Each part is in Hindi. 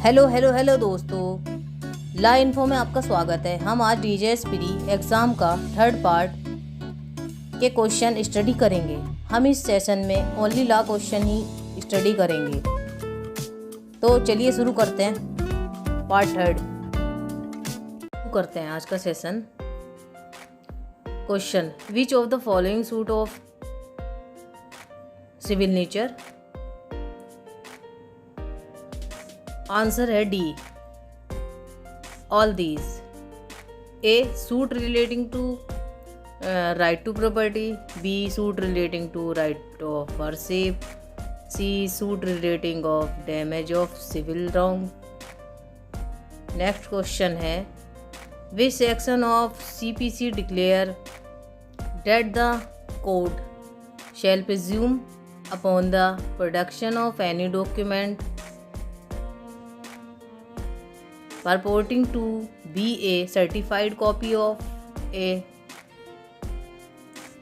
हेलो दोस्तों, ला इन्फो में आपका स्वागत है। हम आज डीजेएस प्री एग्ज़ाम का थर्ड पार्ट के क्वेश्चन स्टडी करेंगे। हम इस सेशन में ओनली ला क्वेश्चन ही स्टडी करेंगे। तो चलिए शुरू करते हैं पार्ट थर्ड। शुरू करते हैं आज का session. Question, which of the following suit of civil nature? Answer है D, all these. A, suit relating to right to property. B, suit relating to right of worship. C, suit relating of damage of civil wrong. Next question है, which section of CPC declare that the court shall presume upon the production of any document purporting to be a certified copy of a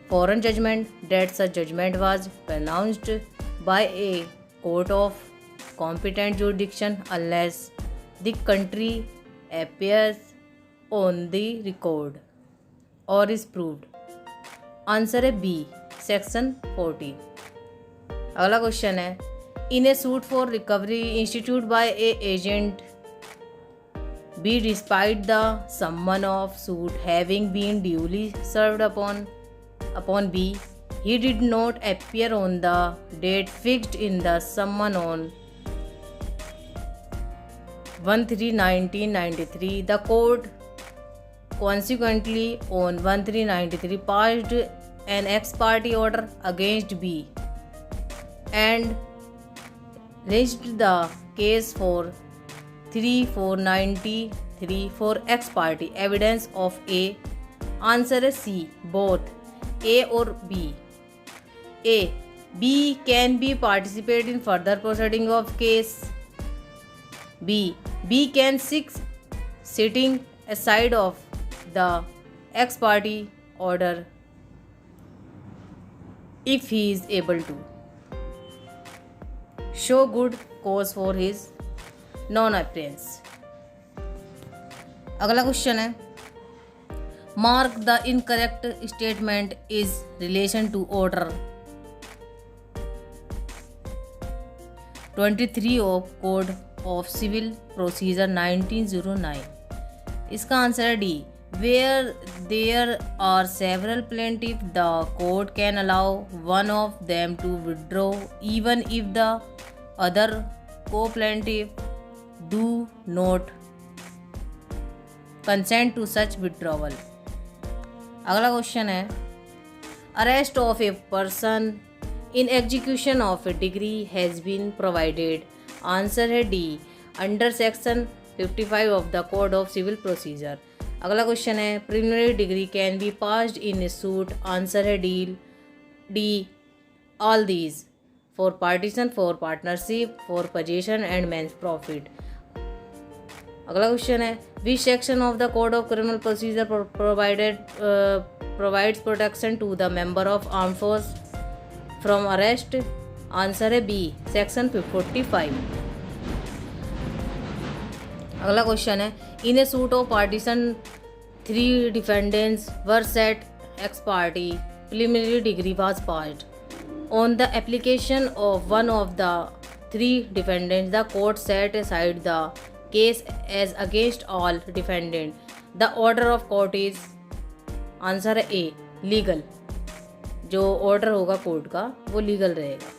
foreign judgment that such judgment was pronounced by a court of competent jurisdiction unless the country appears on the record or is proved? Answer है बी, सेक्शन 40। अगला क्वेश्चन है, in a suit for recovery institute by a agent B despite the summon of suit having been duly served upon B, he did not appear on the date fixed in the summon on 1/3/1993. The court consequently on 1/3/93 passed an ex parte order against B and raised the case for 3/4/93 for ex parte evidence of A. Answer is C, both A or B. A, B can be participate in further proceeding of case. B can seek sitting aside of the ex parte order if he is able to show good cause for his non-appearance. अगला क्वेश्चन है, mark the incorrect statement is relation to order 23 of code of civil procedure 1909। इसका आंसर है D, where there are several plaintiff the court can allow one of them to withdraw even if the other co-plaintiff do not consent to such withdrawal. अगला क्वेश्चन है, arrest of a person in execution of a decree has been provided. Answer है D, under section 55 of the code of civil procedure. अगला क्वेश्चन है, preliminary decree can be passed in a suit. Answer है D, all these, for partition, for partnership, for possession and mesne profit. अगला क्वेश्चन है, which section of the code of criminal procedure provides protection to the member of arm force from arrest. Answer है बी, सेक्शन 45। अगला क्वेश्चन है, in a suit of partition 3 defendants were set x party preliminary decree was passed on the application of one of the 3 defendants the court set aside the case as against all defendant. The order of court is, answer है ए, लीगल। जो ऑर्डर होगा कोर्ट का वो लीगल रहेगा।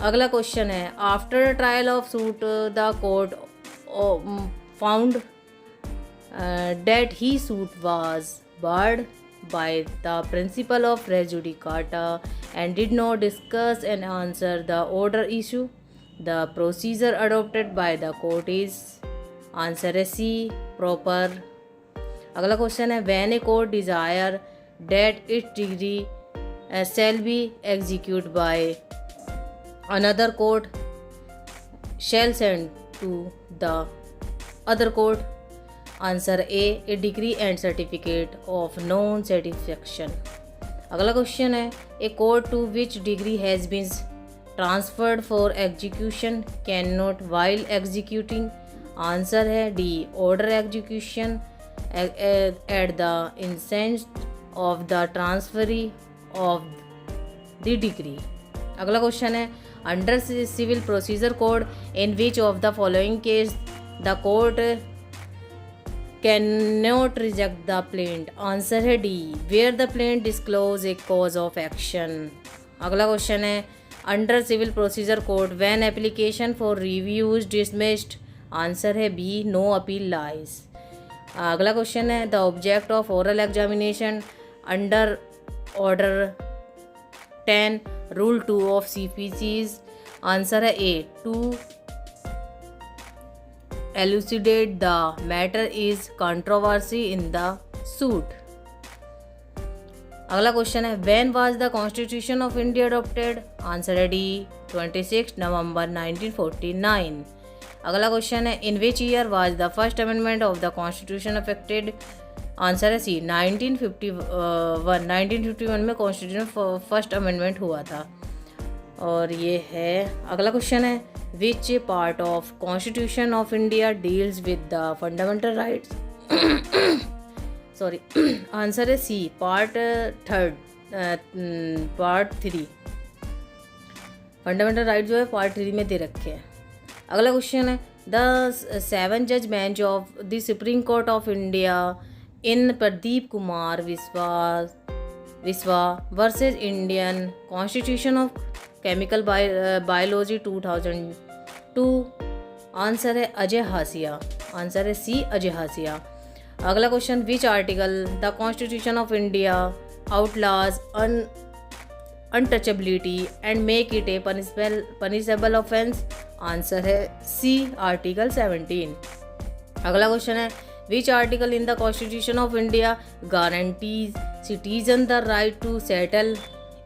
अगला क्वेश्चन है, after trial of suit the court found that he suit was barred by the principle of res judicata and did not discuss and answer the order issue. The procedure adopted by the court is, answer है C, proper। अगला क्वेश्चन है, when a court desire that its degree shall be executed by another court shall send to the other court। Answer A decree and certificate of non satisfaction. अगला क्वेश्चन है, A court to which decree has been transferred for execution, can not while executing. Answer है D, order execution at the instant of the transferee of the decree. अगला क्वेश्चन है, under civil procedure code in which of the following case the court can not reject the plaint. Answer है D, where the plaint disclose A cause of action. अगला क्वेश्चन है, under civil procedure code when application for review is dismissed. Answer है बी, नो अपील लाइज। अगला क्वेश्चन है, the object of oral examination under order 10 rule 2 ऑफ CPCs। आंसर है A, to elucidate the matter is controversy in the suit। अगला क्वेश्चन है, when was the Constitution of India adopted। Answer है डी, 26 नवंबर 1949। अगला क्वेश्चन है, in which year was the first amendment of the Constitution affected। Answer है सी, 1951 में कॉन्स्टिट्यूशन फर्स्ट अमेंडमेंट हुआ था। और ये है अगला क्वेश्चन है, which part of constitution of India deals with the fundamental rights. Sorry, answer है सी, पार्ट 3। फंडामेंटल राइट जो है पार्ट 3 में दे रखे हैं। अगला क्वेश्चन है, द 7 जज bench of the supreme court of India in Pradeep Kumar Vishwa versus Indian constitution of chemical biology 2002। Answer है अजय हासिया। आंसर है सी, अजय हासिया। अगला question, which article the constitution of India outlaws untouchability and make it a punishable offence. Answer है सी, आर्टिकल 17। अगला क्वेश्चन है, which article in the constitution of India guarantees citizen the right to settle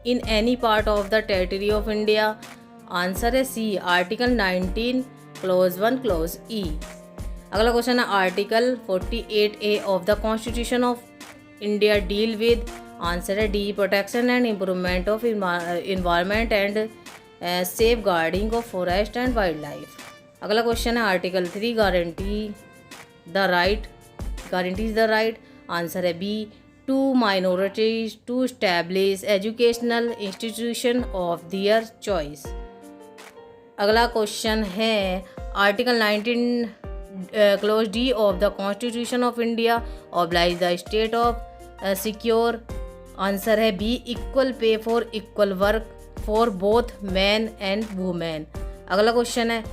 in any part of the territory of India. Answer है C, article 19 clause 1 clause E. अगला क्वेश्चन है, article 48A of the constitution of India deal with. Answer है D, protection and improvement of environment and safeguarding of forest and wildlife. अगला क्वेश्चन है, आर्टिकल 3 गारंटीज द राइट। आंसर है B, to minorities to establish educational institution of their choice। अगला क्वेश्चन है, article 19 clause D of the constitution of India obliges the state of secure. Answer है B, equal pay for equal work for both man and women. अगला क्वेश्चन है,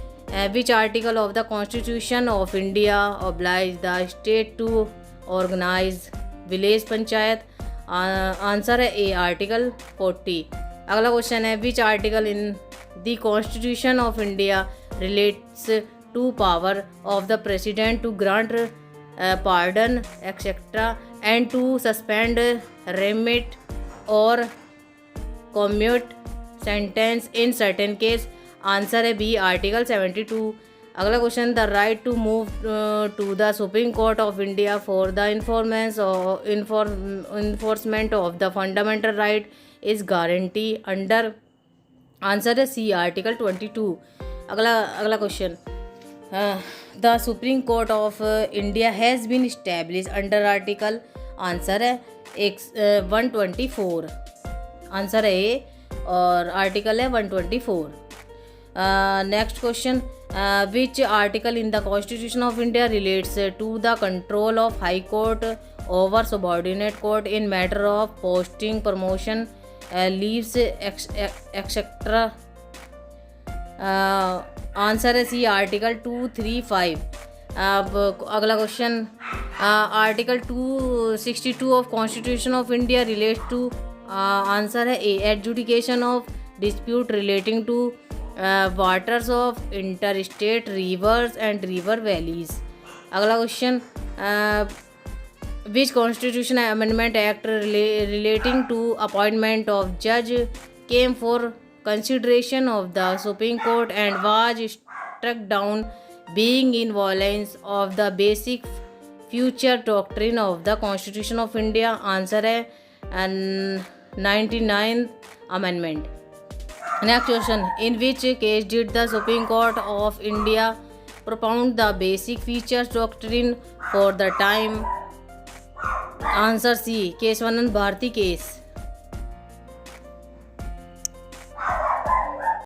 which article of the constitution of India obliges the state to organise village panchayat. Answer है ए, आर्टिकल 40। अगला क्वेश्चन है, which article in the constitution of India relates to power of the president to grant pardon etcetera and to suspend remit और commute sentence in certain case. Answer है बी, आर्टिकल 72। अगला question, the right to move to the supreme court of India for the enforcement of the fundamental right is guarantee under. Answer है सी, आर्टिकल 22। अगला question, the supreme court of India has been establish under article. Answer है 124। आंसर है ए और आर्टिकल है 124। Next question, which article in the Constitution of India relates to the control of High Court over subordinate court in matter of posting, promotion, leaves, etc. Answer है सी, आर्टिकल 235। अब अगला question, article 262 of constitution of India relate to. Answer है A, adjudication of dispute relating to waters of interstate rivers and river valleys। अगला question, which constitution amendment act relating to appointment of judge came for consideration of the Supreme Court and was struck down being in violation of the basic future doctrine of the Constitution of India। Answer है 99th amendment। Next question. In which case did the Supreme Court of India propound the basic features doctrine for the time? Answer C. Keswanand Bharati case.